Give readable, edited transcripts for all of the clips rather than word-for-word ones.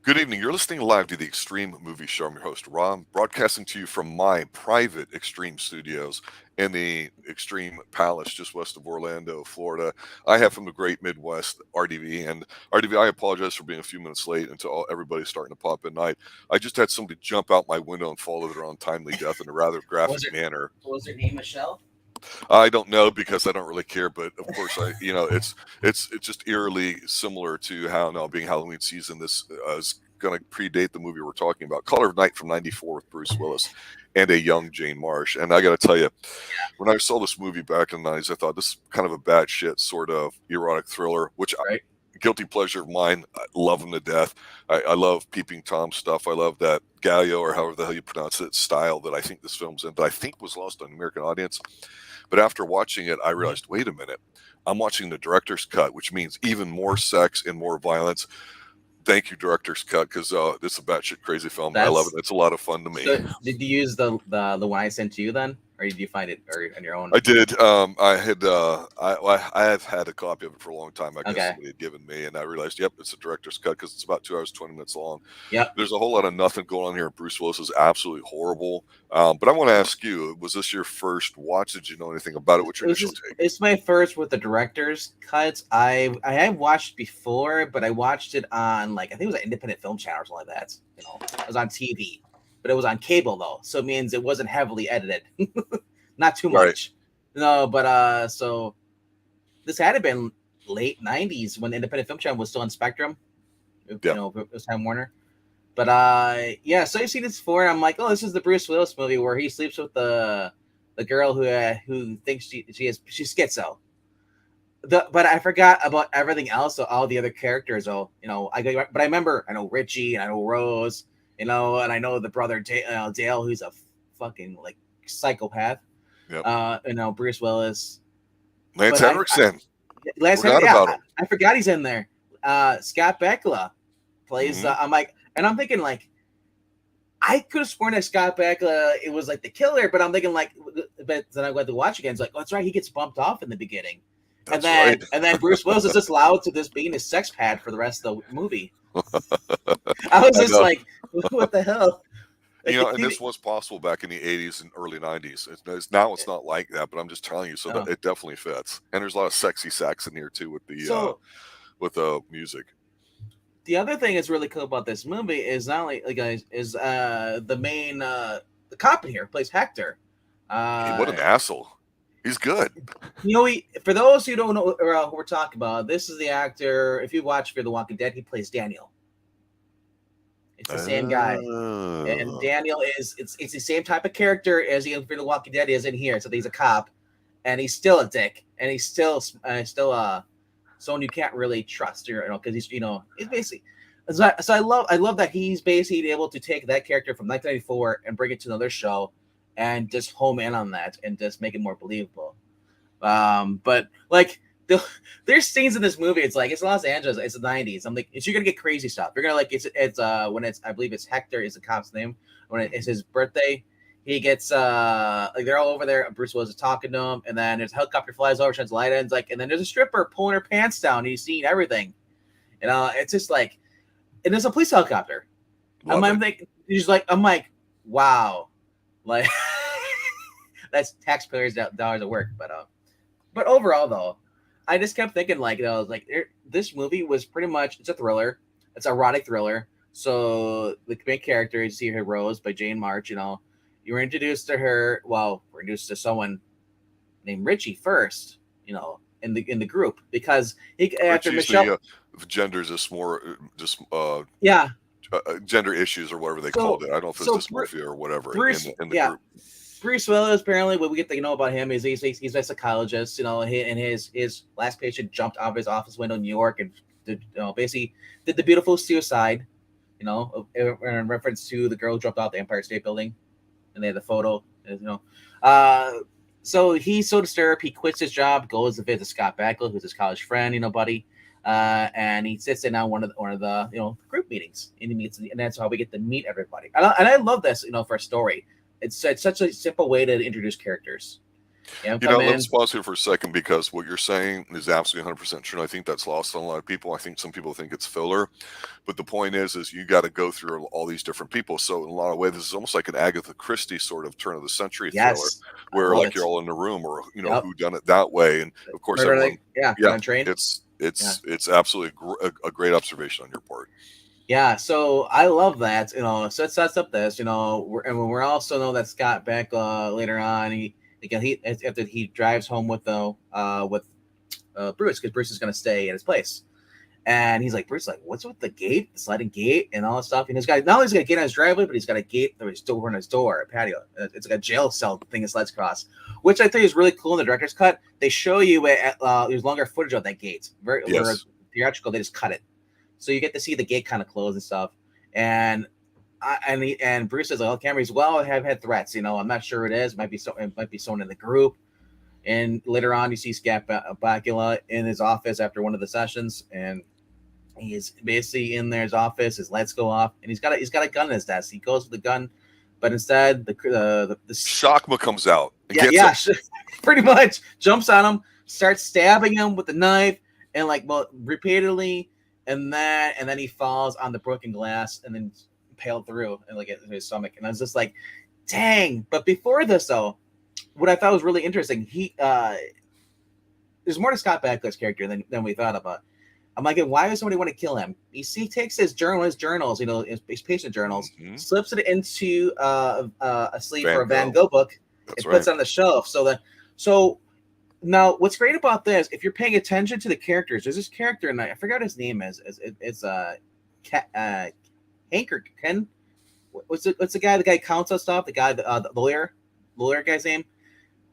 Good evening. You're listening live to the Xtreme Movie Show. I'm your host, Ron, broadcasting to you from my private Xtreme studios in the Xtreme Palace just west of Orlando, Florida. I have from the great Midwest, RDV. And RDV, I apologize for being a few minutes late until everybody's starting to pop at night. I just had somebody jump out my window and fall to their untimely death in a rather graphic Was her manner. was her name Michelle? I don't know because I don't really care, but of course, it's just eerily similar to how now being Halloween season. This is going to predate the movie we're talking about, Color of Night from '94 with Bruce Willis and a young Jane Marsh. And I got to tell you, when I saw this movie back in the '90s, I thought this is kind of a bad shit sort of erotic thriller, which Right. guilty pleasure of mine. I love him to death. I love Peeping Tom stuff. I love that Gallo or however the hell you pronounce it style that I think this film's in, that I think was lost on the American audience. But after watching it, I realized, wait a minute, I'm watching the director's cut, which means even more sex and more violence. Thank you, director's cut, because this is a batshit crazy film. I love it. That's It's a lot of fun to me. so. Did you use the one I sent to you then, or did you find it or on your own? I did. I have had a copy of it for a long time. I guess Okay. somebody had given me, and I realized, yep, it's a director's cut because it's about 2 hours 20 minutes long. Yep. There's a whole lot of nothing going on here. Bruce Willis is absolutely horrible. But I want to ask you: was this your first watch? Did you know anything about it? What's your initial take? It's my first with the director's cuts. I have watched before, but I watched it on I think it was an independent film channel or something like that. It was on TV, but it was on cable though, so it means it wasn't heavily edited. Not too Right. much. No, but so this had been late '90s when the independent film channel was still on Spectrum. Yeah. It was Time Warner. But yeah, so I've seen this before. And I'm like, oh, this is the Bruce Willis movie where he sleeps with the girl who thinks she's schizo. But I forgot about everything else. So all the other characters. But I remember. I know Richie and I know Rose. And I know the brother Dale, who's a fucking psychopath. Yep. Bruce Willis. Lance But Henriksen. Last Forgot time, about him. I forgot he's in there. Scott Bakula plays. Mhm. I'm thinking I could have sworn that Scott Bakula it was the killer, but I'm thinking but then I went to watch again. It's oh, that's right, he gets bumped off in the beginning, That's right. and then Bruce Willis is just allowed to just be in his sex pad for the rest of the movie. I was just know. what the hell? And this was possible back in the '80s and early '90s. Now it's not like that, but I'm just telling you, so that it definitely fits. And there's a lot of sexy sax in here too with the music. The other thing that's really cool about this movie is not only the main the cop in here plays Hector. What an asshole! He's good. For those who don't know who we're talking about, this is the actor. If you watch Fear the Walking Dead, he plays Daniel. It's the same guy, and Daniel it's the same type of character as he in Fear the Walking Dead is in here. So he's a cop, and he's still a dick, and he's still someone you can't really trust, because he's basically. So I love that he's basically able to take that character from 1994 and bring it to another show, and just home in on that and just make it more believable. But there's scenes in this movie. It's it's Los Angeles. It's the '90s. I'm like, you're gonna get crazy stuff. You're gonna it's when it's I believe it's Hector is the cop's name. When it's his birthday, he gets they're all over there. Bruce Willis is talking to him, and then there's a helicopter flies over, shines light ends and then there's a stripper pulling her pants down. And he's seeing everything. It's just and there's a police helicopter. I'm thinking, I'm like, wow, that's taxpayers' dollars at work. But overall though, I just kept thinking this movie was pretty much it's a thriller. It's an erotic thriller. So the main character you see her Rose by Jane March. You were introduced to her. Well, we're introduced to someone named Richie first. In the group because after Michelle genders is more just yeah gender issues or whatever they called it. I don't know if it's dysmorphia or whatever Bruce, in the group. Bruce Willis, apparently, what we get to know about him is he's a psychologist, and his last patient jumped out of his office window in New York and basically did the beautiful suicide, in reference to the girl who jumped out the Empire State Building, and they had the photo, so he's so disturbed, he quits his job, goes to visit Scott Bakula, who's his college friend, buddy, and he sits in on one of the group meetings, and he meets, and that's how we get to meet everybody, and I love this, for a story. It's such a simple way to introduce characters. him come in. Let's pause here for a second, because what you're saying is absolutely 100% true. And I think that's lost on a lot of people. I think some people think it's filler, but the point is you got to go through all these different people. So in a lot of ways, this is almost like an Agatha Christie sort of turn of the century thriller, Yes, I where love like it. you're all in the room, or Yep. who done it that way. And of course, Murder, everyone, on train. It's absolutely a great observation on your part. Yeah, so I love that. So it sets up this. We're also know that Scott Beck later on after he drives home with Bruce, because Bruce is going to stay at his place, and he's like, Bruce, like, what's with the gate, the sliding gate, and all that stuff. And he's got, not only he's got a gate on his driveway, but he's got a gate through his door, on his door, a patio. It's like a jail cell thing it slides across, which I think is really cool in the director's cut. They show you there's longer footage of that gate. Where theatrical, they just cut it, so you get to see the gate kind of close and stuff. And Bruce says, "Oh, Cameron's well, I have had threats. I'm not sure it is. It might be someone in the group." And later on, you see Scott Bakula in his office after one of the sessions, and he's basically in his office. His lights go off, and he's got a gun in his desk. He goes with the gun, but instead the Shockma comes out. Pretty much jumps on him, starts stabbing him with the knife, and repeatedly, and then he falls on the broken glass, and then impaled through and into his stomach. And I was just like, dang! But before this, though, what I thought was really interesting, there's more to Scott Bakula's character than we thought about. I'm like, why does somebody want to kill him? He takes his journals, his patient journals, slips it into a sleeve for a Van Gogh book, and puts it on the shelf. So now, what's great about this, if you're paying attention to the characters, there's this character, and I forgot what his name is. It's Hank or Ken. What's the guy? The guy who counts on stuff. The guy, the lawyer guy's name.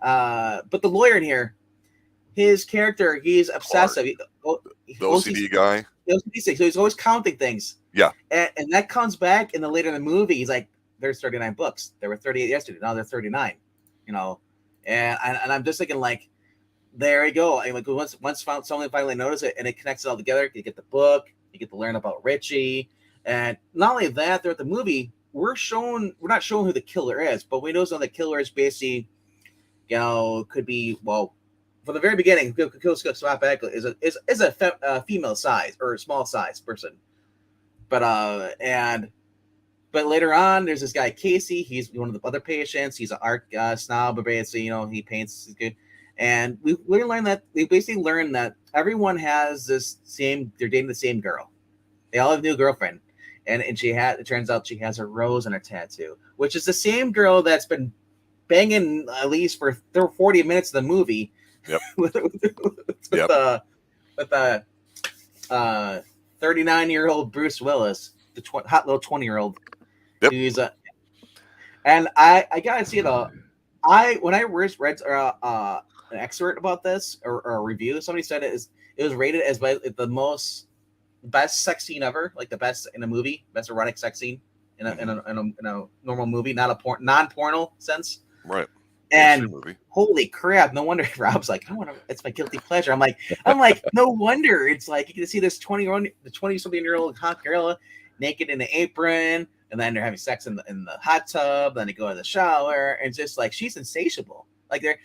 But the lawyer in here, his character, he's obsessive. The OCD guy. The OCD, so he's always counting things. Yeah. And that comes back later in the movie. He's like, there's 39 books. There were 38 yesterday. Now there's 39. And I'm just thinking, like, there you go. I mean, like, once someone finally notices it and it connects it all together, you get the book, you get to learn about Richie. And not only that, throughout the movie, we're not showing who the killer is, but we know the killer is basically, could be, well, from the very beginning, who kills Scott Bakula is a female size or small size person. But later on, there's this guy Casey. He's one of the other patients. He's an art snob, but basically, he paints good. And we basically learned that everyone has they're dating the same girl. They all have a new girlfriend, and it turns out she has a rose on her tattoo, which is the same girl that's been banging at least for 40 minutes of the movie. Yep. with 39-year-old Bruce Willis, the hot little 20-year-old. Yep. And I gotta see it all. When I first read an excerpt about this or a review, somebody said it was rated as the best sex scene ever, like the best in a movie, best erotic sex scene in a normal movie, not a non-porno sense. Right. And holy crap, no wonder Rob's like, it's my guilty pleasure. I'm like, no wonder. It's like you can see this 20-something-year-old hot girl naked in an apron, and then they're having sex in the hot tub, then they go to the shower, and just like she's insatiable. Like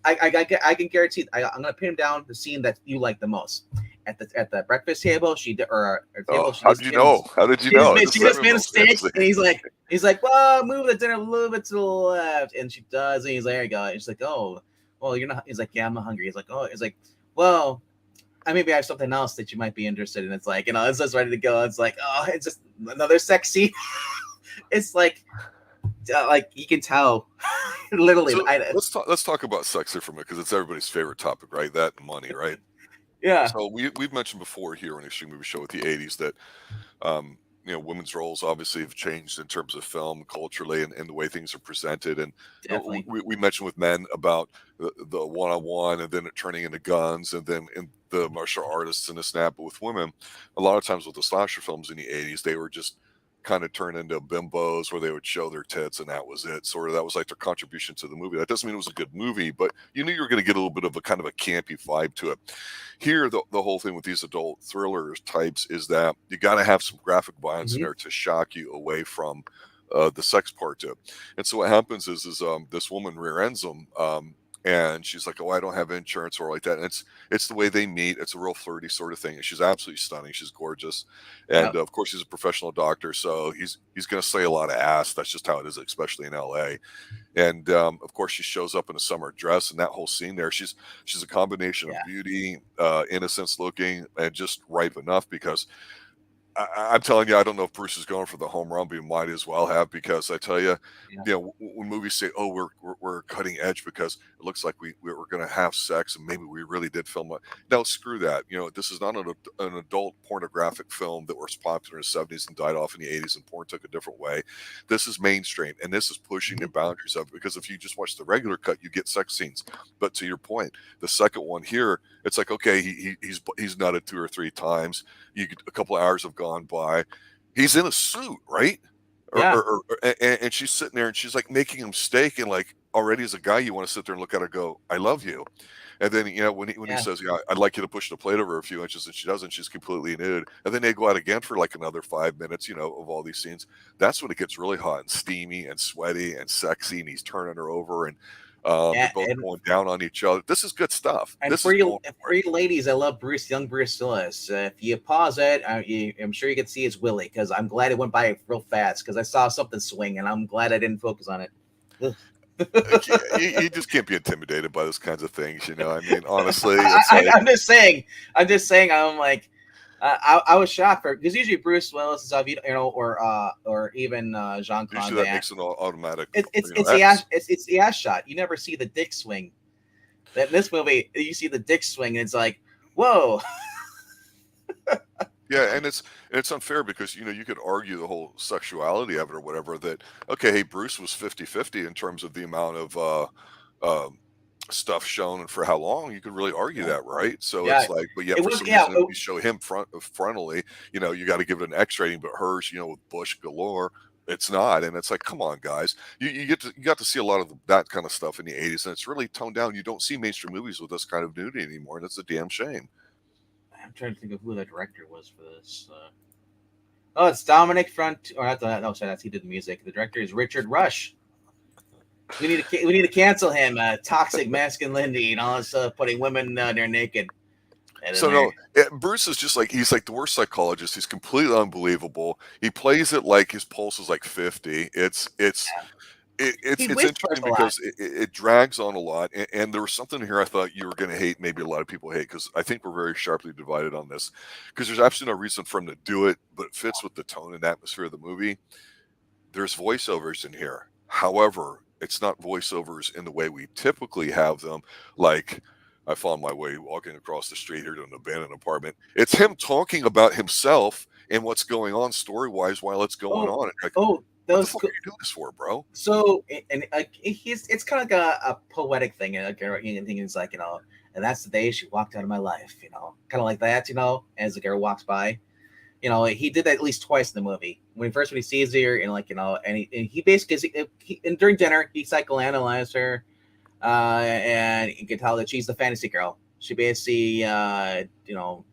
I can guarantee I'm gonna pin down the scene that you like the most. At the breakfast table, how did you know? She just made a steak, and he's like, well, move the dinner a little bit to the left, and she does, and he's like, there you go. And she's like, oh, well, you're not. He's like, yeah, I'm not hungry. He's like, oh, he's like, well, maybe I have something else that you might be interested in. It's like, it's just ready to go. It's like, oh, it's just another sex scene. It's like you can tell, literally. So let's talk about sex here for a minute, because it's everybody's favorite topic, right? That and money, right? Yeah. So we've mentioned before here on Xtreme Movie Show with the 80s that women's roles obviously have changed in terms of film culturally and the way things are presented. And we mentioned with men about the one-on-one, and then it turning into guns, and then in the martial artists and this and that. But with women, a lot of times with the slasher films in the 80s, they were just kind of turned into bimbos where they would show their tits, and that was it. Sort of, that was like their contribution to the movie. That doesn't mean it was a good movie, but you knew you were going to get a little bit of a kind of a campy vibe to it. Here, the whole thing with these adult thrillers types is that you got to have some graphic violence in there to shock you away from the sex part to it. And so what happens is this woman rear ends him, and she's like, "Oh, I don't have insurance," or like that. And it's the way they meet. It's a real flirty sort of thing. And she's absolutely stunning. She's gorgeous, and Yep. of course, he's a professional doctor, so he's going to slay a lot of ass. That's just how it is, especially in L.A. And of course, she shows up in a summer dress, and that whole scene there, she's a combination Yeah. of beauty, innocence looking, and just ripe enough because I'm telling you, I don't know if Bruce is going for the home run, but he might as well have, because I tell you, Yeah. when movies say, "Oh, we're cutting edge because it looks like we're going to have sex and maybe we really did film it," no, screw that. This is not an adult pornographic film that was popular in the '70s and died off in the '80s, and porn took a different way. This is mainstream, and this is pushing the boundaries of it, because if you just watch the regular cut, you get sex scenes. But to your point, the second one here, it's like, okay, he's nutted 2 or 3 times. A couple of hours have gone by. He's in a suit, right? Yeah. And she's sitting there and she's like making him steak, and like already as a guy you want to sit there and look at her and go, "I love you." And then when he Yeah. says, "Yeah, I'd like you to push the plate over a few inches," and she doesn't, she's completely nude. And then they go out again for like another 5 minutes, of all these scenes. That's when it gets really hot and steamy and sweaty and sexy, and he's turning her over, and they're Yeah. both going down on each other. This is good stuff. And This for is you, going for you ladies, I love young Bruce Willis. If you pause it, I'm sure you can see his Willie, because I'm glad it went by real fast, because I saw something swing, and I'm glad I didn't focus on it. you just can't be intimidated by those kinds of things. I mean, honestly, it's like, I'm just saying. I'm like, I was shocked, because usually Bruce Willis and stuff, or even Jean Claude usually that Van. makes an automatic. It's the ass shot. You never see the dick swing. That in this movie, you see the dick swing, and it's like, whoa. Yeah, and it's unfair because you could argue the whole sexuality of it or whatever, that okay, hey, Bruce was 50-50 in terms of the amount of stuff shown and for how long. You could really argue Yeah. that, right? So Yeah. it's like, but yet It for was some yeah. reason, if you show him frontally, you got to give it an X rating, but hers, with bush galore, it's not. And it's like, come on, guys, you got to see a lot of that kind of stuff in the '80s, and it's really toned down. You don't see mainstream movies with this kind of nudity anymore, and it's a damn shame. I'm trying to think of who the director was for this. Oh, it's Dominic Front. Or not no, sorry, that's he did the music. The director is Richard Rush. We need to cancel him. Toxic masculinity and all this stuff, putting women there naked. So no, Bruce is just like, he's like the worst psychologist. He's completely unbelievable. He plays it like his pulse is like 50. It's interesting because it drags on a lot, and there was something here I thought you were going to hate, maybe a lot of people hate, because I think we're very sharply divided on this, because there's absolutely no reason for him to do it, but it fits with the tone and atmosphere of the movie. There's voiceovers in here. However, it's not voiceovers in the way we typically have them, like I found my way walking across the street here to an abandoned apartment. It's him talking about himself and what's going on story-wise while it's going on. Like, what the fuck are you doing this for, bro? So, and it's kind of like a poetic thing, and it's like, and that's the day she walked out of my life, kind of like that, as the girl walks by. He did that at least twice in the movie. When he sees her, and he basically, and during dinner, he psychoanalyzed her, and you can tell that she's the fantasy girl. She basically,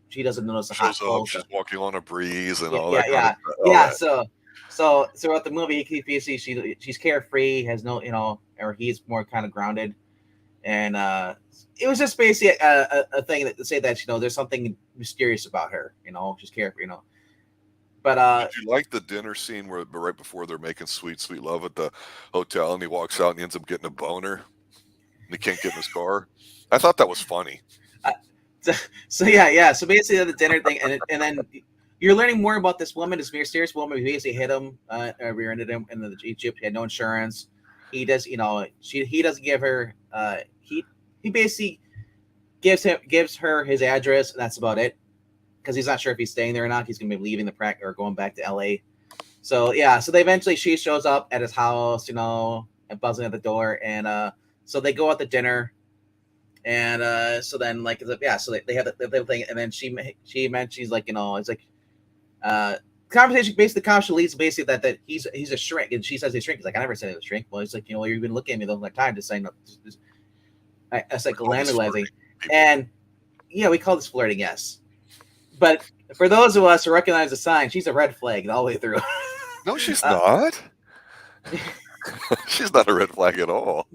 she doesn't notice the hot clothes. She's walking on a breeze and all that. Yeah, yeah. So throughout the movie, he basically she's carefree, has no, or he's more kind of grounded, and it was just basically a thing to say that there's something mysterious about her. She's carefree. But did you like the dinner scene where right before they're making sweet love at the hotel, and he walks out and he ends up getting a boner, and he can't get in his car? I thought that was funny. So yeah. So basically the dinner thing, and then you're learning more about this woman, this mysterious woman who basically hit him, rear-ended him in the Jeep. He had no insurance. He does, he doesn't give her. He basically gives her his address, and that's about it, because he's not sure if he's staying there or not. He's going to be leaving the practice or going back to LA. So yeah, so she shows up at his house, and buzzing at the door, and so they go out to dinner, and so then so they have the thing, and then she mentioned, she's like, it's like conversation, basically the conversation leads basically that he's a shrink, and she says he's shrink. He's like, I never said he was a shrink. Well, he's like, you've been looking at me the whole time, just saying, it's like landing, and yeah, we call this flirting, yes. But for those of us who recognize the sign, she's a red flag all the way through. No, she's not. She's not a red flag at all.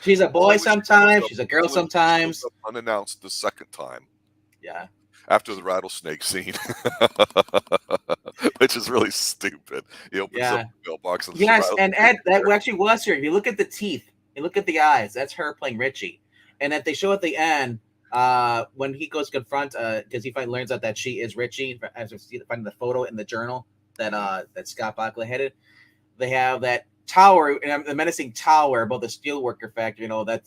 She's a boy sometimes. She's a girl sometimes. Shows up unannounced the second time. Yeah. After the rattlesnake scene, which is really stupid. He opens up the mailbox and yes, and Ed, that actually was her. If you look at the teeth, you look at the eyes, that's her playing Richie. And that they show at the end, when he goes to confront, because he learns out that she is Richie, as we find the photo in the journal that that Scott Bakula headed. They have that tower, and the menacing tower above the steelworker factory. You know that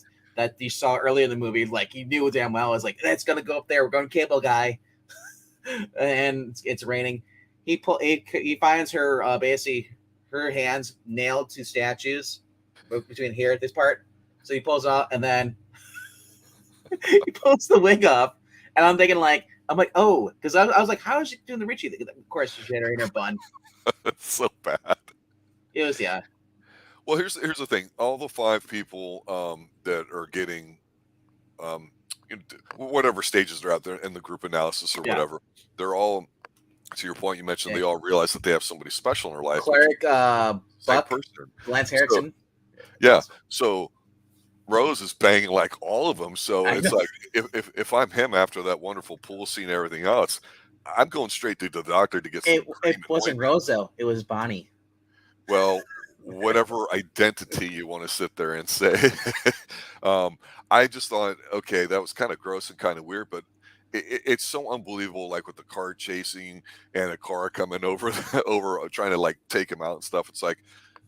you saw earlier in the movie. Like you knew damn well, it's like that's gonna go up there. We're going cable guy, and it's raining. He finds her basically her hands nailed to statues between here at this part. So he pulls out, and then he pulls the wig off, and I'm thinking I'm like, oh, because I was like, how is she doing the Richie? Of course, she had her in her bun. It's so bad. It was Well, here's the thing. All the 5 people that are getting whatever stages they're out there in the group analysis or whatever, they're all, to your point, you mentioned they all realize that they have somebody special in their life. Cleric, Buck, Lance Harrison. So Rose is banging like all of them. So it's like if I'm him after that wonderful pool scene and everything else, I'm going straight to the doctor to get some. It wasn't Rose though. It was Bonnie. Well, whatever identity you want to sit there and say. I just thought, okay, that was kind of gross and kind of weird, but it's so unbelievable, like with the car chasing and a car coming over trying to like take him out and stuff. It's like,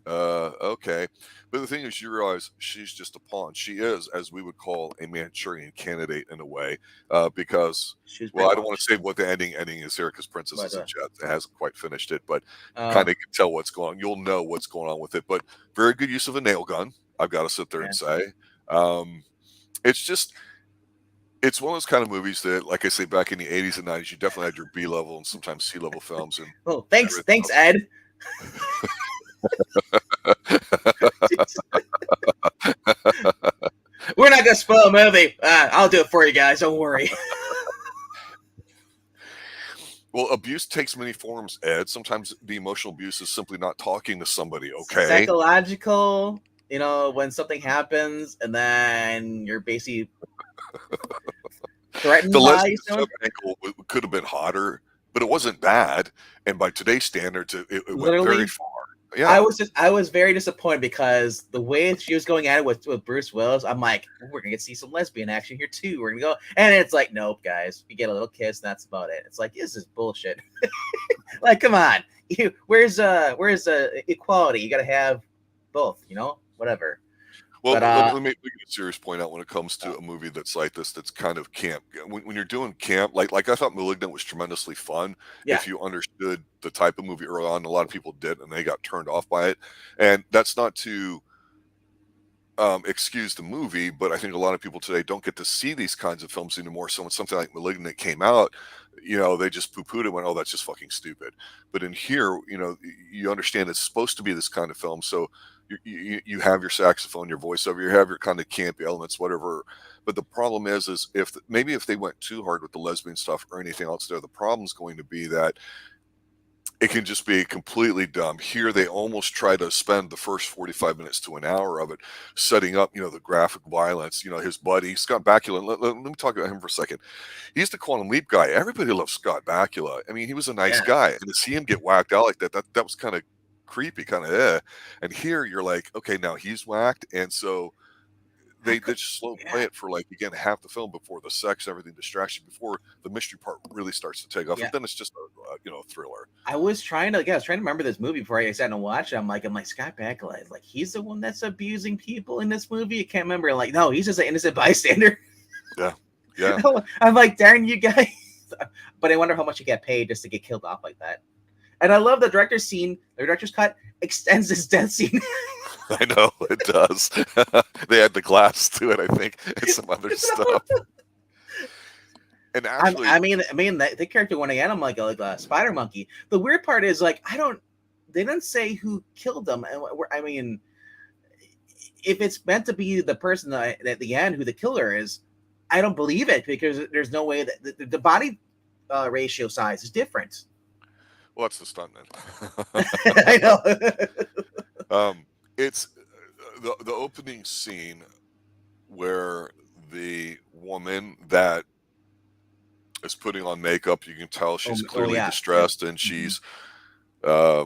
okay. But the thing is, you realize she's just a pawn. She is, as we would call, a Manchurian candidate in a way, because, well, I don't want to say what the ending is here because Princess isn't yet. It hasn't quite finished it, but kind of can tell what's going on. You'll know what's going on with it. But very good use of a nail gun, I've got to sit there and say. It's one of those kind of movies that, like I say, back in the 80s and 90s, you definitely had your B-level and sometimes C-level films. And thanks, Ed. We're not gonna spoil a movie. I'll do it for you guys. Don't worry. Well, abuse takes many forms, Ed. Sometimes the emotional abuse is simply not talking to somebody. Okay, psychological. You know, when something happens and then you're basically threatened by someone. Ankle could have been hotter, but it wasn't bad. And by today's standards, it went very far. Yeah, I was very disappointed because the way she was going at it with Bruce Willis, I'm like, we're gonna see some lesbian action here too. We're gonna go, and it's like, nope, guys, we get a little kiss, and that's about it. It's like, this is bullshit. Like, come on, where's equality? You gotta have both, you know, whatever. Well, let me make a serious point out when it comes to a movie that's like this, that's kind of camp. When you're doing camp, like I thought Malignant was tremendously fun. Yeah. If you understood the type of movie early on, a lot of people did, and they got turned off by it. And that's not to excuse the movie, but I think a lot of people today don't get to see these kinds of films anymore. So when something like Malignant came out, you know, they just poo-pooed it and went, oh, that's just fucking stupid. But in here, you know, you understand it's supposed to be this kind of film. So you have your saxophone, your voiceover, you have your kind of campy elements, whatever. But the problem is if they went too hard with the lesbian stuff or anything else there, the problem's going to be that it can just be completely dumb. Here, they almost try to spend the first 45 minutes to an hour of it setting up, you know, the graphic violence. You know, his buddy, Scott Bakula. Let me talk about him for a second. He's the Quantum Leap guy. Everybody loves Scott Bakula. I mean, he was a nice guy. And to see him get whacked out like that was kind of creepy, kind of And here, you're like, okay, now he's whacked. And so they just slow play it for, like, again, half the film before the sex, everything distracts you, before the mystery part really starts to take off. And then it's just a thriller. I was trying to remember this movie before I sat and watched it. I'm like Scott Bakula, like, he's the one that's abusing people in this movie. I can't remember. Like, no, he's just an innocent bystander. Yeah. I'm like, darn you guys. But I wonder how much you get paid just to get killed off like that. And I love the director's cut extends this death scene. I know, it does. They had the glass to it, I think, and some other stuff. And actually, I mean, the character went again. I'm like a spider monkey. The weird part is, like, they didn't say who killed them. And I mean, if it's meant to be the person at the end who the killer is, I don't believe it, because there's no way that the body ratio size is different. Well, that's the stuntman. I know. It's the opening scene where the woman that is putting on makeup, you can tell she's clearly Yeah, yeah. distressed, and uh,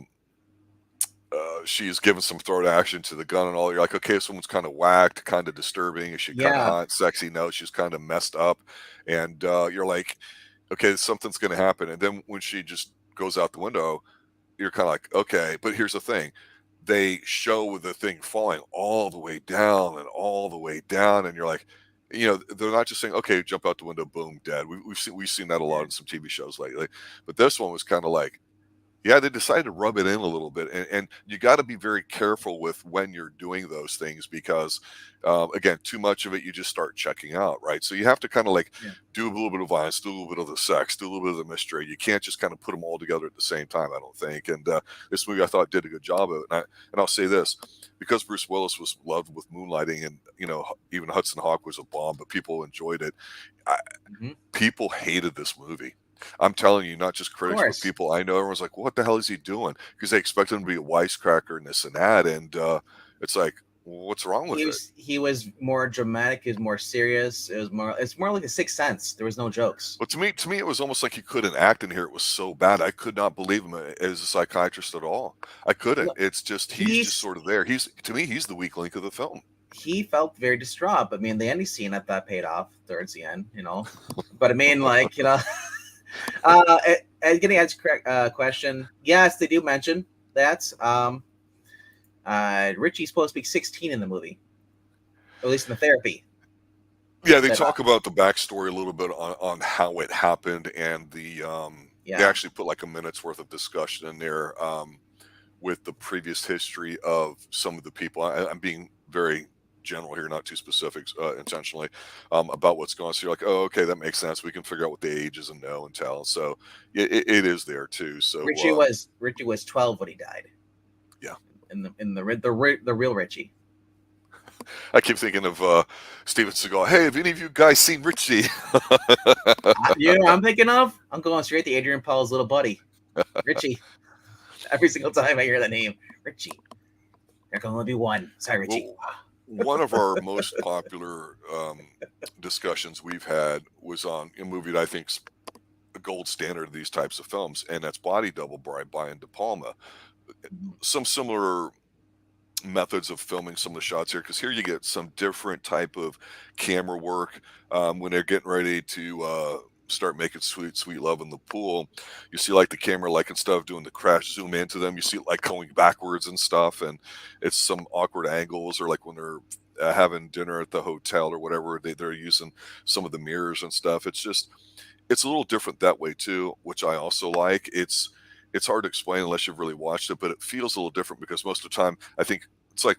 she's given some throat action to the gun and all. You're like, okay, this woman's kind of whacked, kind of disturbing. Is she kind of Yeah. hot, sexy? No, she's kind of messed up, and you're like, okay, something's going to happen. And then when she just goes out the window, you're kind of like, okay. But here's the thing: they show the thing falling all the way down and all the way down, and you're like, they're not just saying, okay, jump out the window, boom, dead. We've seen that a lot in some TV shows lately, but this one was kind of like, yeah, they decided to rub it in a little bit, and you got to be very careful with when you're doing those things because, again, too much of it, you just start checking out, right? So you have to kind of like Yeah. do a little bit of violence, do a little bit of the sex, do a little bit of the mystery. You can't just kind of put them all together at the same time, I don't think. And this movie, I thought, did a good job of it. And I'll say this, because Bruce Willis was loved with moonlighting, and even Hudson Hawk was a bomb, but people enjoyed it. I, Mhm. People hated this movie. I'm telling you, not just Of critics, but course. people I know. Everyone's like, "What the hell is he doing?" Because they expect him to be a wisecracker and this and that, and it's like, well, what's wrong with it? He was more dramatic. He was more serious. It's more like a Sixth Sense. There was no jokes. Well, to me, it was almost like he couldn't act in here. It was so bad. I could not believe him as a psychiatrist at all. I couldn't. Look, It's just he's just he's sort of there. To me, he's the weak link of the film. he felt very distraught. I mean, the ending scene I thought paid off towards the end, But I mean, like, getting at his question, yes, they do mention that. Richie's supposed to be 16 in the movie, or at least in the therapy. Yeah, they That, talk about the backstory a little bit on how it happened, and they yeah. actually put like a minute's worth of discussion in there with the previous history of some of the people. I'm being very general here, not too specific intentionally, about what's going on. So you're like, oh, okay, that makes sense. We can figure out what the age is and know and tell. So it is there too. So Richie was 12 when he died. Yeah. In the real Richie. I keep thinking of Steven Seagal. Hey, have any of you guys seen Richie? I'm thinking of? I'm going straight to Adrian Paul's little buddy, Richie. Every single time I hear that name, Richie. There can only be one. Sorry, Richie. Well, one of our most popular discussions we've had was on a movie that I think's a gold standard of these types of films, and that's Body Double by Brian De Palma. Some similar methods of filming some of the shots here, because here you get some different type of camera work when they're getting ready to start making sweet love in the pool. You see like the camera, like instead of doing the crash zoom into them, you see it like going backwards and stuff, and it's some awkward angles, or like when they're having dinner at the hotel or whatever, they're using some of the mirrors and stuff. It's a little different that way too, which I also like. It's hard to explain unless you've really watched it, but it feels a little different because most of the time I think it's like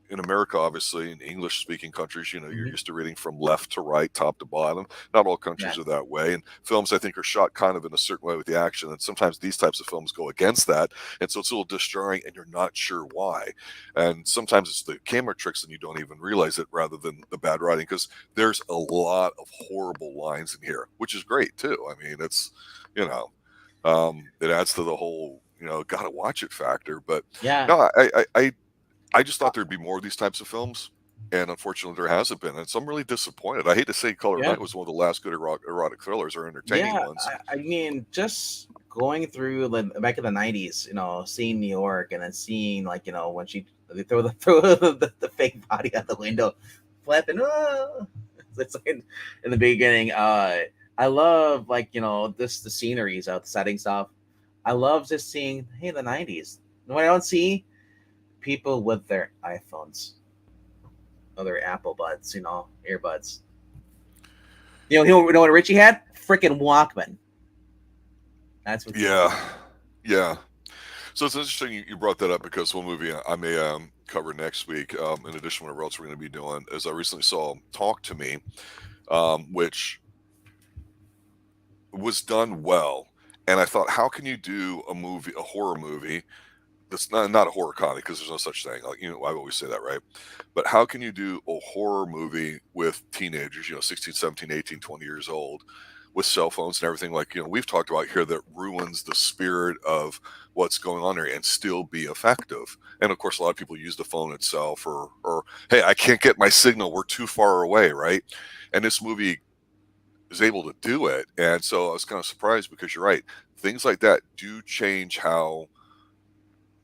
in America, obviously, in English speaking countries, you're used to reading from left to right, top to bottom. Not all countries are that way. And films, I think, are shot kind of in a certain way with the action. And sometimes these types of films go against that. And so it's a little disjarring and you're not sure why. And sometimes it's the camera tricks and you don't even realize it rather than the bad writing, because there's a lot of horrible lines in here, which is great too. I mean, it's, it adds to the whole, gotta watch it factor. But Yeah. no, I just thought there'd be more of these types of films, and unfortunately there hasn't been. And so I'm really disappointed. I hate to say Color of Night was one of the last good erotic thrillers or entertaining ones. I mean, just going through back in the 90s, seeing New York and then seeing like, when they throw the fake body out the window, flapping. Oh! It's like in the beginning. I love the sceneries out, the setting stuff. I love just seeing, hey, the 90s. What I don't see, people with their iPhones, or their Apple Buds, earbuds. You know what Richie had? Freaking Walkman. That's what. Yeah. So it's interesting you brought that up, because one movie I may cover next week, in addition to what else we're going to be doing, is I recently saw Talk to Me, which was done well. And I thought, how can you do a horror movie that's not a horror comedy, because there's no such thing. Like, I always say that, right? But how can you do a horror movie with teenagers, 16, 17, 18, 20 years old, with cell phones and everything, like, we've talked about here, that ruins the spirit of what's going on there and still be effective. And of course, a lot of people use the phone itself, or hey, I can't get my signal, we're too far away, right? And this movie is able to do it. And so I was kind of surprised, because you're right, things like that do change how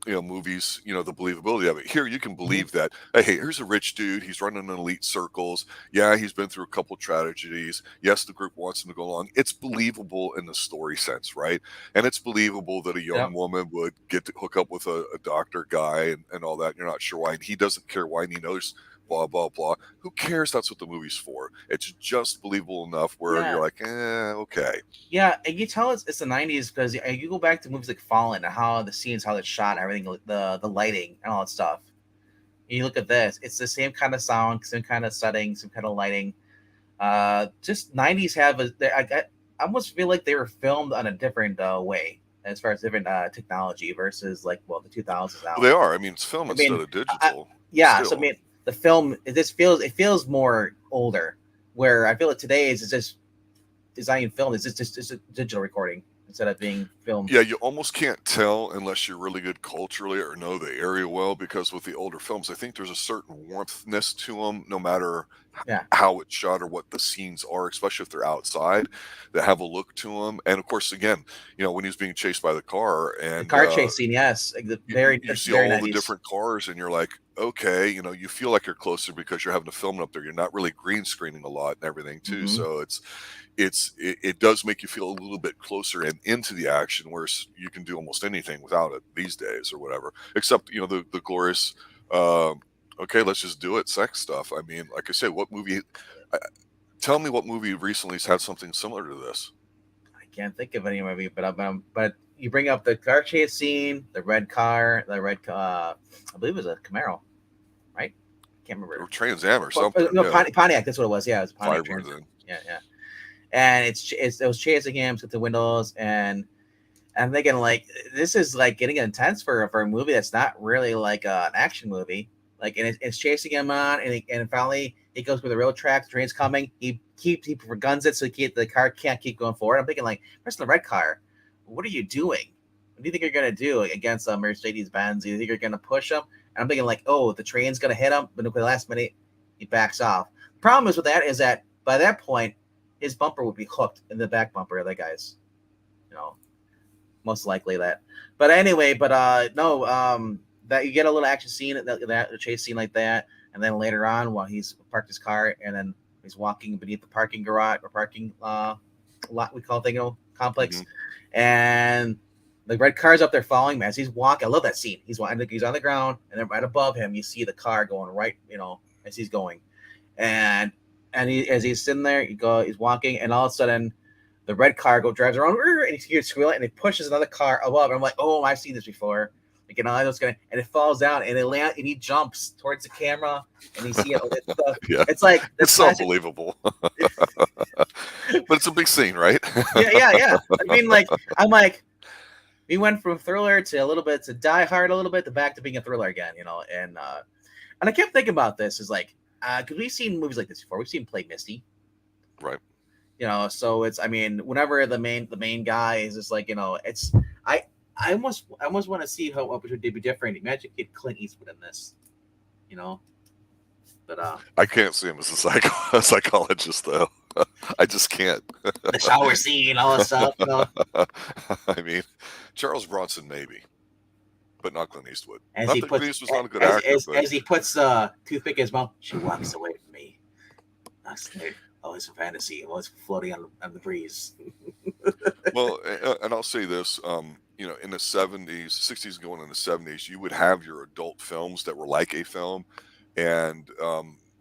movies, the believability of it. Here, you can believe that, hey, here's a rich dude. He's running in elite circles. Yeah, he's been through a couple tragedies. Yes, the group wants him to go along. It's believable in the story sense, right? And it's believable that a young woman would get to hook up with a doctor guy and all that. You're not sure why. And he doesn't care why. And he knows blah, blah, blah. Who cares? That's what the movie's for. It's just believable enough where you're like, okay. Yeah, and you tell it's the 90s, because you go back to movies like Fallen and how the scenes, how it's shot, everything, the lighting and all that stuff. And you look at this, it's the same kind of sound, same kind of setting, some kind of lighting. Just 90s have I almost feel like they were filmed on a different way, as far as different technology versus the 2000s now. Well, they are. I mean, it's film instead of digital. So I mean, the film, it feels more older, where I feel like today is just designing film, it's just a digital recording instead of being filmed. Yeah, you almost can't tell unless you're really good culturally or know the area well, because with the older films, I think there's a certain warmthness to them, no matter how it's shot or what the scenes are, especially if they're outside, that have a look to them. And of course, again, when he's being chased by the car, and the car chase scene, yes, you see all the different cars, and you're like, okay, you feel like you're closer because you're having to film it up there. You're not really green screening a lot and everything too. So it does make you feel a little bit closer and into the action, whereas you can do almost anything without it these days or whatever, except the glorious okay, let's just do it sex stuff. I mean, like I said, what movie tell me what movie recently has had something similar to this? I can't think of any movie, but you bring up the car chase scene, the red car, I believe it was a Camaro, right? Can't remember. Or Trans Am or something. No, Pontiac, that's what it was. Yeah, it was Pontiac. Yeah. And it was chasing him through the windows, and I'm thinking, like, this is like getting intense for a movie that's not really like an action movie. Like, and it's chasing him on, and finally he goes with the rail track. The train's coming. He guns it so the car can't keep going forward. I'm thinking, like, where's the red car? What are you doing? What do you think you're gonna do against Mercedes Benz? Do you think you're gonna push him? And I'm thinking, like, oh, the train's gonna hit him, but at the last minute he backs off. The problem is with that is that by that point his bumper would be hooked in the back bumper of that guy's. Most likely that. But anyway, that you get a little action scene, that chase scene like that, and then later on, while he's parked his car and then he's walking beneath the parking garage or parking lot, we call it, complex, and the red car's up there following him as he's walking. I love that scene. He's on the ground, and then right above him, you see the car going right, as he's going, and as he's sitting there, he's walking, and all of a sudden, the red car drives around, and he hears squealing, and he pushes another car above. And I'm like, oh, I've seen this before. And it falls down, and and he jumps towards the camera, and you see it. It's like it's unbelievable, but it's a big scene, right? yeah. I mean, I'm like, we went from thriller to a little bit to Die Hard, a little bit to back to being a thriller again, And I kept thinking about this is like, because we've seen movies like this before. We've seen Play Misty, right? So it's, I mean, whenever the main guy is just like, it's I almost want to see how it would be different. Imagine get Clint Eastwood in this, But I can't see him as a psychologist though. I just can't. The shower scene, all that stuff. I mean, Charles Bronson maybe, but not Clint Eastwood. As Clint Eastwood's not a good actor. As he puts toothpick in his mouth, she walks away from me. Oh, it's a fantasy. Well, it's floating on the breeze. Well, and I'll say this, in the 70s, 60s going into the 70s, you would have your adult films that were like a film, and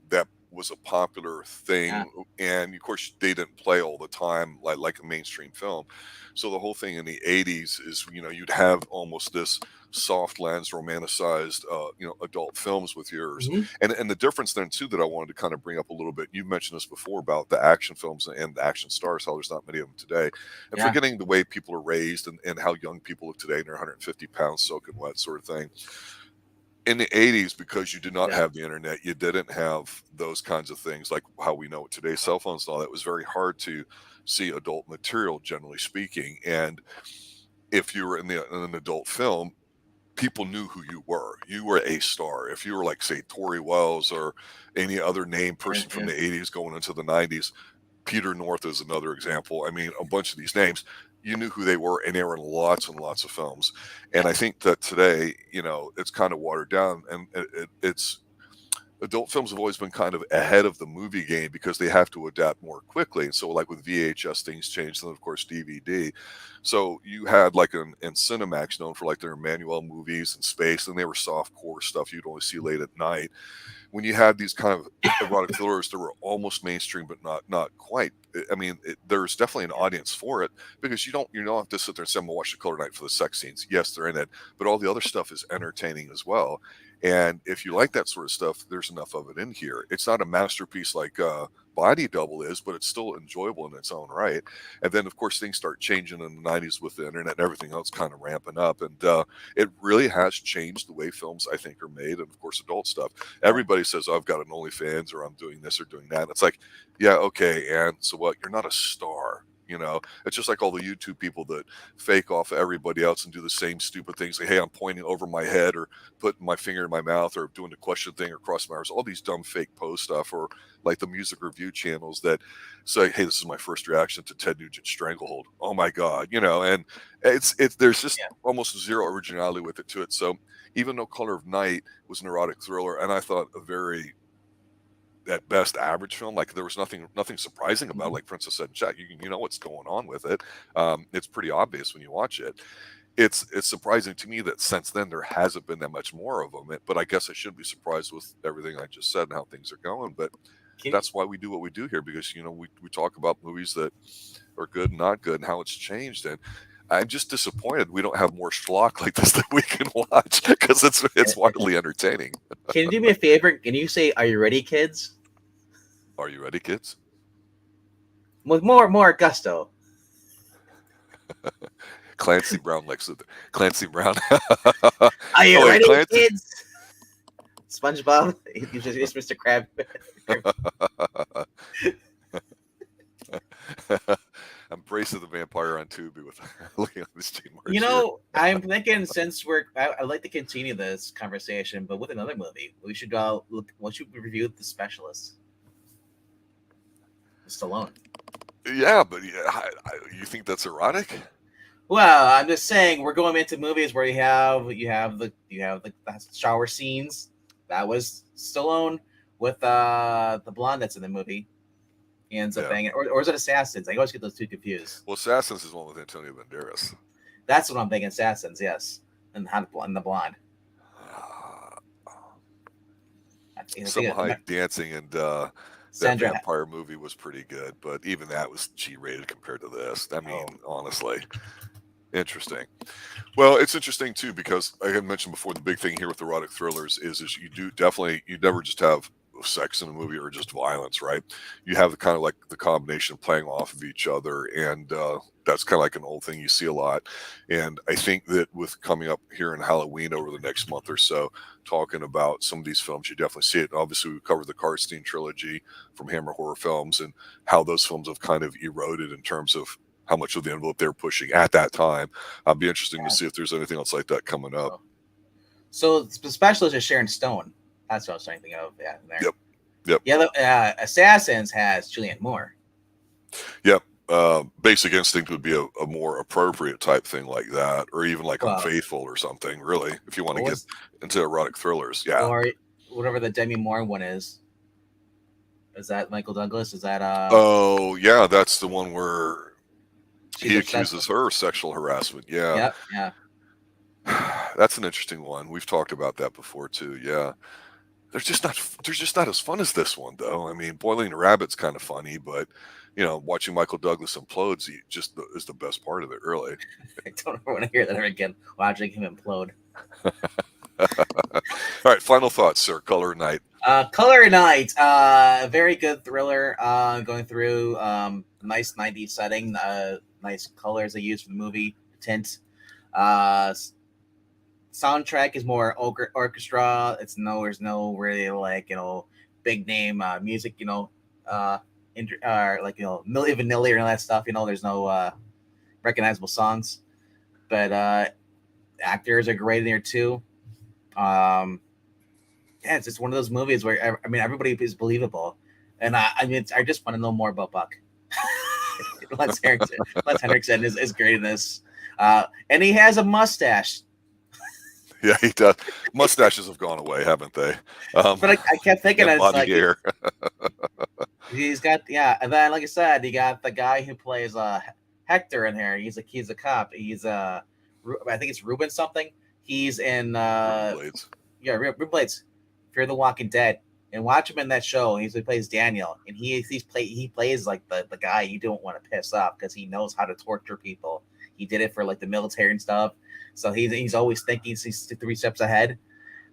that was a popular thing. Yeah. And of course, they didn't play all the time like a mainstream film. So the whole thing in the 80s is, you'd have almost this soft lens, romanticized, adult films with yours. And the difference then too that I wanted to kind of bring up a little bit. You mentioned this before about the action films and the action stars, how there's not many of them today, and forgetting the way people are raised and how young people look today, and they're 150 pounds soaking wet sort of thing. in the 80s, because you did not Yeah. have the internet, you didn't have those kinds of things like how we know it today, cell phones and all that. It was very hard to see adult material, generally speaking. And if you were in an adult film, people knew who you were. You were a star. If you were like, say, Tori Wells or any other name person from Yeah. the 80s going into the 90s, Peter North is another example. I mean, a bunch of these names, you knew who they were, and they were in lots and lots of films. And I think that today, it's kind of watered down, and it's adult films have always been kind of ahead of the movie game because they have to adapt more quickly. And so, like with VHS, things changed, and of course DVD. So you had like in Cinemax, known for like their Emmanuel movies and space, and they were soft core stuff you'd only see late at night. When you had these kind of erotic thrillers that were almost mainstream but not quite. I mean, there's definitely an audience for it, because you don't have to sit there and say, "I'm gonna watch the Color Night for the sex scenes." Yes, they're in it, but all the other stuff is entertaining as well. And if you like that sort of stuff, there's enough of it in here. It's not a masterpiece like Body Double is, but it's still enjoyable in its own right. And then, of course, things start changing in the 90s with the internet and everything else kind of ramping up. And it really has changed the way films, I think, are made. And, of course, adult stuff. Everybody says, "Oh, I've got an OnlyFans," or "I'm doing this or doing that." And it's like, yeah, okay. And so what? You're not a star. It's just like all the YouTube people that fake off everybody else and do the same stupid things. Like, hey, I'm pointing over my head, or putting my finger in my mouth, or doing the question thing, or crossing my arms, all these dumb fake post stuff, or like the music review channels that say, "Hey, this is my first reaction to Ted Nugent's Stranglehold." Oh my God, and it's there's just Yeah. almost zero originality with it to it. So even though Color of Night was an erotic thriller, and I thought a very, at best, average film, like there was nothing surprising about it. Like Princess said, Jack, you know what's going on with it. It's pretty obvious when you watch it. It's surprising to me that since then there hasn't been that much more of them. But I guess I shouldn't be surprised with everything I just said and how things are going. But Can, that's why we do what we do here, because we talk about movies that are good and not good and how it's changed. And I'm just disappointed we don't have more schlock like this that we can watch, because it's widely entertaining. can you do me a favor? Can you say, "Are you ready, kids?" Are you ready, kids? With more gusto. Clancy Brown likes it. Clancy Brown. Are you Oh wait, ready, Clancy. kids? SpongeBob. He's just Mr. Krab. Embrace of the Vampire on Tubi with Leon Steve You Marcher. know, I'm thinking, since I'd like to continue this conversation, but with another movie, we should look. Once you review The Specialist, Stallone. Yeah, but you think that's erotic? Well, I'm just saying, we're going into movies where you have the shower scenes. That was Stallone with the blonde that's in the movie. He ends up Yeah. banging, or is it Assassins? I always get those two confused. Well, Assassins is one with Antonio Banderas. That's what I'm thinking. Assassins, yes, and the blonde. Selma Hayek dancing and that Sandra. vampire movie was pretty good, but even that was G-rated compared to this. I mean, honestly, interesting. Well, it's interesting too, because I had mentioned before, the big thing here with erotic thrillers is you never just have sex in a movie or just violence, right? You have the kind of like the combination of playing off of each other, and that's kind of like an old thing you see a lot. And I think that with coming up here in Halloween over the next month or so, talking about some of these films, you definitely see it. And obviously, we covered the Karstein trilogy from Hammer Horror Films, and how those films have kind of eroded in terms of how much of the envelope they're pushing at that time. I'll be interesting to see if there's anything else like that coming up. So the Specialist is Sharon Stone. That's what I was trying to think of. Yeah, there. Yep. Yeah, Assassins has Julianne Moore. Yep. Basic Instinct would be a more appropriate type thing like that, or even like Unfaithful or something, really, if you want to get into erotic thrillers. Yeah. Or whatever the Demi Moore one is. Is that Michael Douglas? Is that Oh yeah, that's the one where he accuses her of sexual harassment. Yeah. Yeah. That's an interesting one. We've talked about that before too. Yeah. They're just not as fun as this one, though. I mean, Boiling the Rabbit's kind of funny, but watching Michael Douglas implodes is the best part of it, really. I don't ever want to hear that ever again. Watching him implode. All right, final thoughts, sir. Color of Night. Color of Night. Very good thriller. Going through nice 90s setting. Nice colors they use for the movie. Tint. soundtrack is more orchestra. There's no really like big name music. Like Milli Vanilli and all that stuff. There's no recognizable songs, but actors are great in there too. Yeah, it's just one of those movies where everybody is believable, and I just want to know more about Buck. Lance Henriksen is great in this, and he has a mustache. Yeah, he does. Mustaches have gone away, haven't they? But I kept thinking it's body like hair. he's got and then like I said, he got the guy who plays Hector in here. He's a cop. He's I think it's Ruben something. He's in Blades. Yeah, Ruben Blades, Fear the Walking Dead, and watch him in that show. He plays Daniel, and he plays like the guy you don't want to piss off because he knows how to torture people. He did it for like the military and stuff, so he's always thinking he's 3 steps ahead.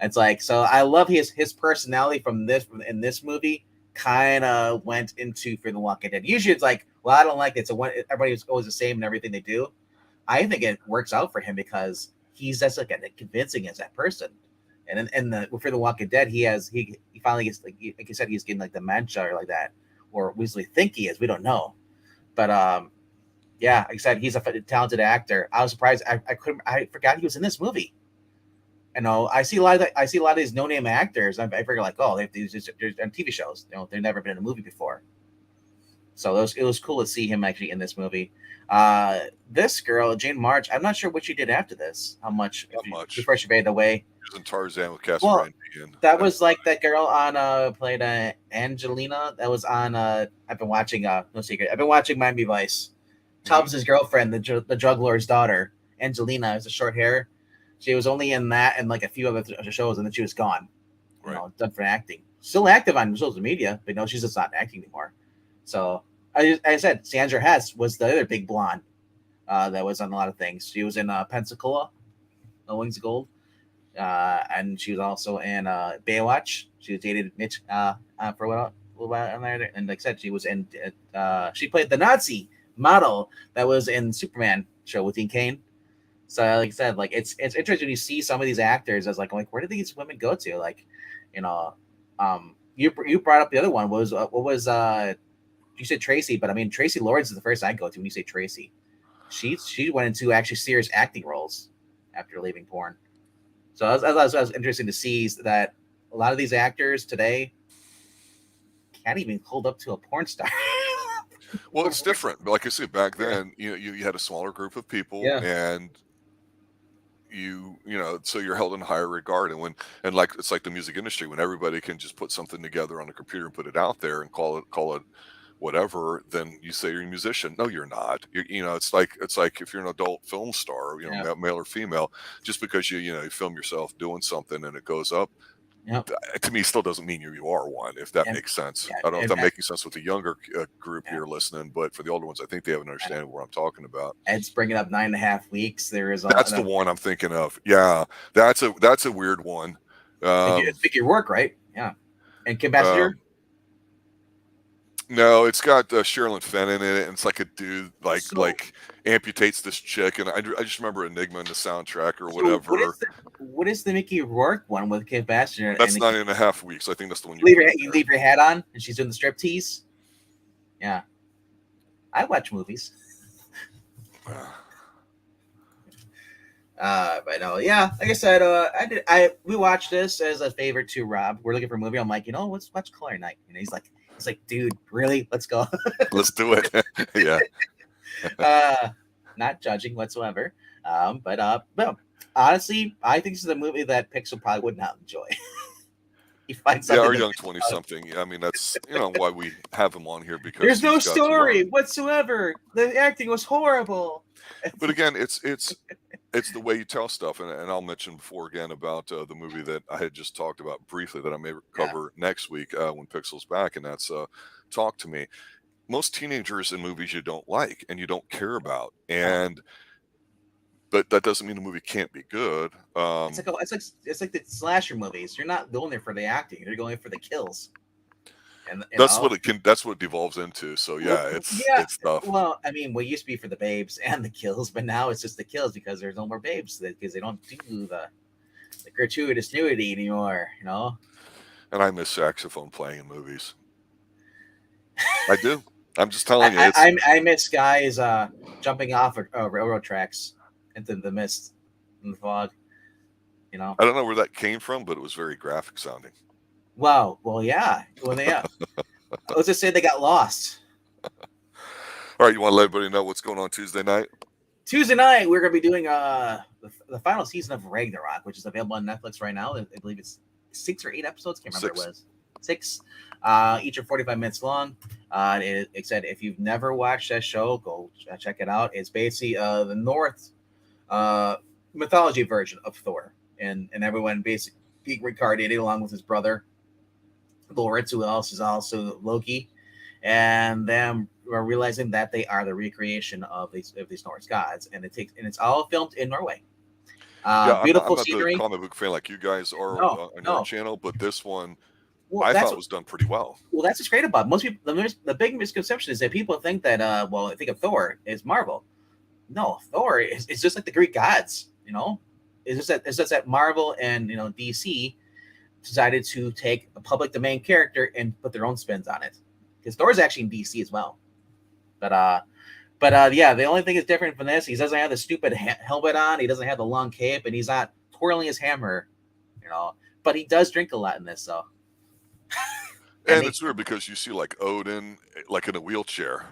It's like, so I love his personality in this movie. Kind of went into Fear the Walking Dead. Usually it's like, well, I don't like it, so everybody's always the same in everything they do. I think it works out for him because he's just like convincing as that person. And in Fear the Walking Dead, he finally gets like you said, he's getting like dementia or like that, or we usually think he is. We don't know, but yeah, like I said, he's a talented actor. I was surprised. I forgot he was in this movie. I see a lot of these no name actors. I figure like, oh, they're on TV shows. They've never been in a movie before. So it was cool to see him actually in this movie. This girl, Jane March, I'm not sure what she did after this. How much? Before she faded away. She was in Tarzan with Casper that was like that girl on played Angelina. That was on. I've been watching No Secret. I've been watching Miami Vice. Tubbs' girlfriend, the drug lord's daughter, Angelina, has the short hair. She was only in that and like a few other shows, and then she was gone. Right. Done for acting. Still active on social media, but no, she's just not acting anymore. So I said Sandra Hess was the other big blonde that was on a lot of things. She was in Pensacola, No Wings of Gold, and she was also in Baywatch. She dated Mitch for a little while on there, and like I said, she was in. She played the Nazi model that was in Superman show with Dean Cain. So like I said, like it's interesting when you see some of these actors as like where did these women go to? Like, you brought up the other one was what was you said Tracy, but I mean Tracy Lords is the first I go to when you say Tracy. She went into actually serious acting roles after leaving porn. So it was interesting to see that a lot of these actors today can't even hold up to a porn star. Well, it's different. But like I said, back then, you had a smaller group of people, and so you're held in higher regard. And like it's like the music industry, when everybody can just put something together on a computer and put it out there and call it whatever, then you say you're a musician. No, you're not. It's like if you're an adult film star, male or female, just because you film yourself doing something and it goes up. Yep. To me, still doesn't mean you are one, if that makes sense. I don't know if that's making sense with the younger group here listening, but for the older ones, I think they have an understanding of what I'm talking about. Ed's bringing up 9.5 weeks. There is that's the one I'm thinking of. Yeah, that's a weird one. Vicky Rourke, right? Yeah, and Kim Basinger. No, it's got Sherilyn Fenn in it, and it's like a dude like amputates this chick, and I just remember Enigma in the soundtrack or whatever. What is the Mickey Rourke one with Kim Basinger? That's 9.5 weeks. I think that's the one you leave your hat on, and she's doing the striptease. Yeah, I watch movies. But no, yeah, like I said, we watched this as a favor to Rob. We're looking for a movie. I'm like, let's watch Color Night. And he's like, dude, really? Let's go. Let's do it. Yeah. Not judging whatsoever. But honestly, I think this is a movie that Pixel probably would not enjoy. Our young 20-something. I mean, that's why we have him on here, because there's no story whatsoever. The acting was horrible. But again, it's the way you tell stuff, and I'll mention before again about the movie that I had just talked about briefly that I may cover next week when Pixel's back, and that's Talk to Me. Most teenagers in movies you don't like and you don't care about, but that doesn't mean the movie can't be good. It's like the slasher movies. You're not going there for the acting; you're going for the kills. And that's what it devolves into. So it's tough. Well, I mean, we used to be for the babes and the kills, but now it's just the kills because there's no more babes because they don't do the gratuitous nudity anymore. You know. And I miss saxophone playing in movies. I do. I'm just telling you, it's. I miss guys jumping off of railroad tracks into the mist and the fog. You know. I don't know where that came from, but it was very graphic sounding. Wow. Well, yeah. When they let's just say they got lost. All right, you want to let everybody know what's going on Tuesday night? Tuesday night, we're going to be doing the final season of Ragnarok, which is available on Netflix right now. I believe it's 6 or 8 episodes. Can't remember what it was. 6. Each are 45 minutes long. It said if you've never watched that show, go check it out. It's basically the North mythology version of Thor, and everyone basically reincarnated along with his brother Loritz, who else is also Loki, and them are realizing that they are the recreation of these Norse gods, and it's all filmed in Norway. Yeah, Beautiful I'm not scenery. the comic book fan like you guys are No, on no. your channel, but this one Well, I thought was done pretty well. Well, that's what's great about it. Most people. The big misconception is that people think that I think of Thor is Marvel. No, Thor is it's just like the Greek gods. You know, it's just that Marvel and DC decided to take a public domain character and put their own spins on it. Because Thor is actually in DC as well. But yeah, the only thing that's different from this, he doesn't have the stupid helmet on. He doesn't have the long cape, and he's not twirling his hammer. But he does drink a lot in this, though. And it's weird because you see like Odin like in a wheelchair,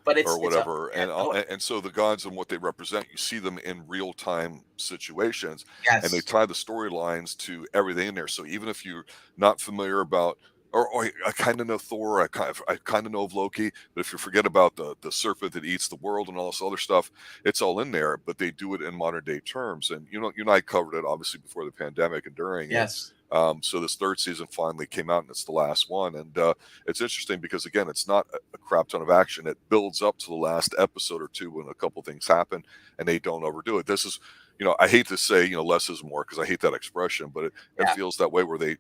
or whatever, and so the gods and what they represent, you see them in real time situations, yes. And they tie the storylines to everything in there. So even if you're not familiar about, or I kind of know Thor, I kind of know of Loki, but if you forget about the serpent that eats the world and all this other stuff, it's all in there. But they do it in modern day terms, and you and I covered it obviously before the pandemic and during. Yes. So this 3rd season finally came out, and it's the last one. And it's interesting because, again, it's not a crap ton of action. It builds up to the last episode or 2 when a couple things happen, and they don't overdo it. This is, I hate to say, less is more, because I hate that expression, but it feels that way where they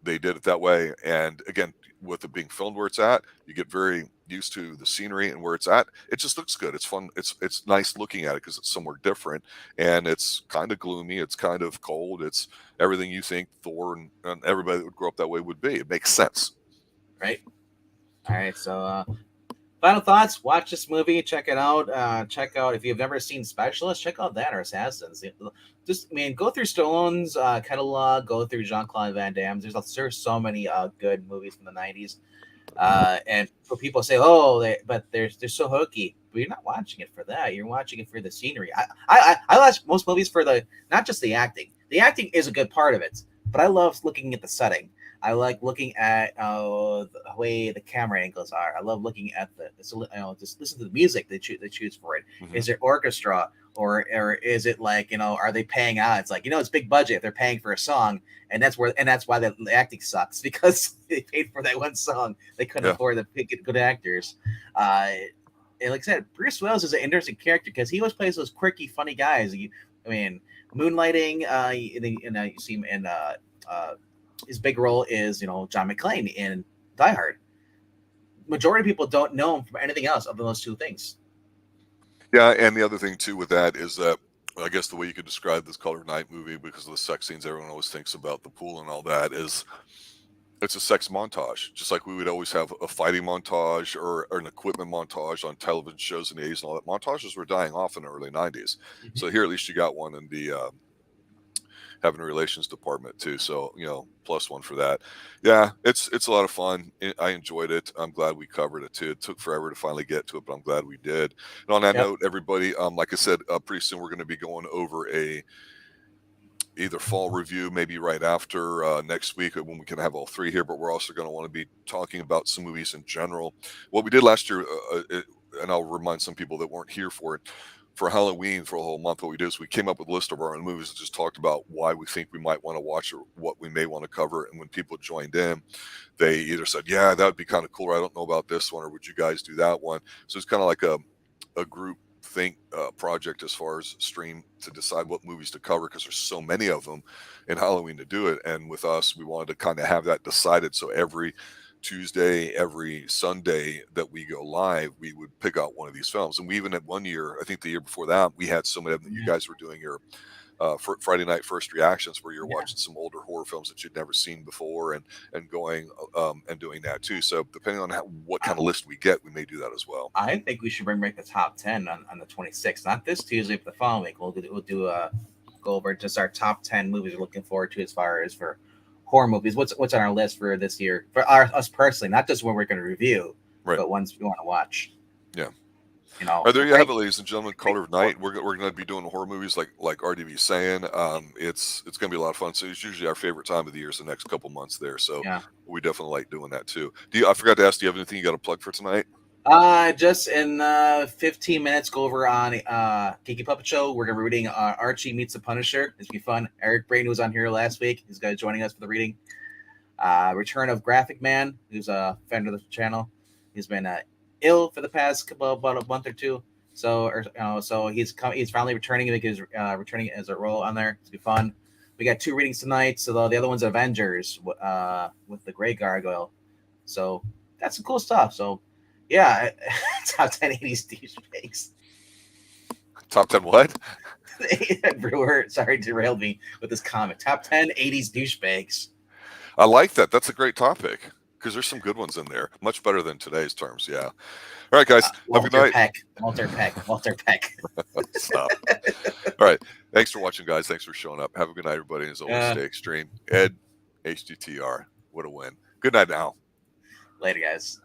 did it that way. And again, with it being filmed where it's at, you get very used to the scenery and where it's at. It just looks good. It's fun. It's nice looking at it because it's somewhere different, and it's kind of gloomy. It's kind of cold. It's everything you think Thor and everybody that would grow up that way would be. It makes sense. Right. All right. So final thoughts, watch this movie, check it out. Check out, if you've never seen Specialist, check out that or Assassins. Just, go through Stallone's catalog, go through Jean-Claude Van Damme's. There's so many good movies from the 90s. And for people say, but they're so hooky. But you're not watching it for that. You're watching it for the scenery. I watch most movies for not just the acting. The acting is a good part of it, but I love looking at the setting. I like looking at the way the camera angles are. I love looking at just listen to the music they choose for it. Mm-hmm. Is it orchestra or is it like, are they paying out? It's like, it's big budget. They're paying for a song, and that's why the acting sucks, because they paid for that one song. They couldn't afford to pick good actors. And like I said, Bruce Willis is an interesting character because he always plays those quirky, funny guys. Moonlighting. You see him in his big role is, John McClane in Die Hard. Majority of people don't know him from anything else other than those 2 things. Yeah, and the other thing too with that is that, I guess the way you could describe this Color of Night movie, because of the sex scenes everyone always thinks about, the pool and all that, is it's a sex montage, just like we would always have a fighting montage or an equipment montage on television shows in the 80s and all that. Montages were dying off in the early 90s. Mm-hmm. So here at least you got one in the having a relations department too, so +1 for that. Yeah, it's a lot of fun. I enjoyed it. I'm glad we covered it too. It took forever to finally get to it, but I'm glad we did. And on that note, everybody, like I said, pretty soon we're going to be going over either fall review, maybe right after next week when we can have all 3 here, but we're also going to want to be talking about some movies in general. What we did last year, and I'll remind some people that weren't here for it, for Halloween, for a whole month, what we did is we came up with a list of our own movies and just talked about why we think we might want to watch or what we may want to cover. And when people joined in, they either said, yeah, that would be kind of cool, or I don't know about this one, or would you guys do that one? So it's kind of like a group think project as far as Xtreme to decide what movies to cover, because there's so many of them in Halloween to do it. And with us, we wanted to kind of have that decided. So every Tuesday, every Sunday that we go live, we would pick out one of these films. And we even had one year, I think the year before that, we had so many of them that you guys were doing your Friday night first reactions, where you're Yeah. watching some older horror films that you'd never seen before, and going and doing that too. So depending on what kind of list we get, we may do that as well. I think we should bring back the top 10 on the 26th, not this Tuesday, but the following week. We'll do go over just our top 10 movies we're looking forward to as far as for horror movies. What's on our list for this year for us personally, not just what we're going to review, Right. but ones we want to watch. Yeah. You know, there you have it, ladies and gentlemen. Color of Night. We're going to be doing horror movies like RDB saying. It's going to be a lot of fun. So it's usually our favorite time of the year is the next couple months there. So yeah, we definitely like doing that too. I forgot to ask, do you have anything you got to plug for tonight? Just in 15 minutes, go over on Geeky Puppet Show. We're gonna be reading Archie Meets the Punisher. It's gonna be fun. Eric Brain was on here last week. He's gonna joining us for the reading. Return of Graphic Man, who's a friend of the channel. He's been ill for the past about a month or two. So he's finally returning because returning as a role on there. It's gonna be fun. We got 2 readings tonight. So the other one's Avengers with the Grey Gargoyle. So that's some cool stuff. So yeah, top 10 80s douchebags. Top 10 what? Brewer, sorry, derailed me with this comment. Top 10 80s douchebags. I like that. That's a great topic because there's some good ones in there. Much better than today's terms. Yeah. All right, guys. Have a good night. Walter Peck. Stop. All right. Thanks for watching, guys. Thanks for showing up. Have a good night, everybody. As always, stay extreme. Ed, HDTR. What a win. Good night now. Later, guys.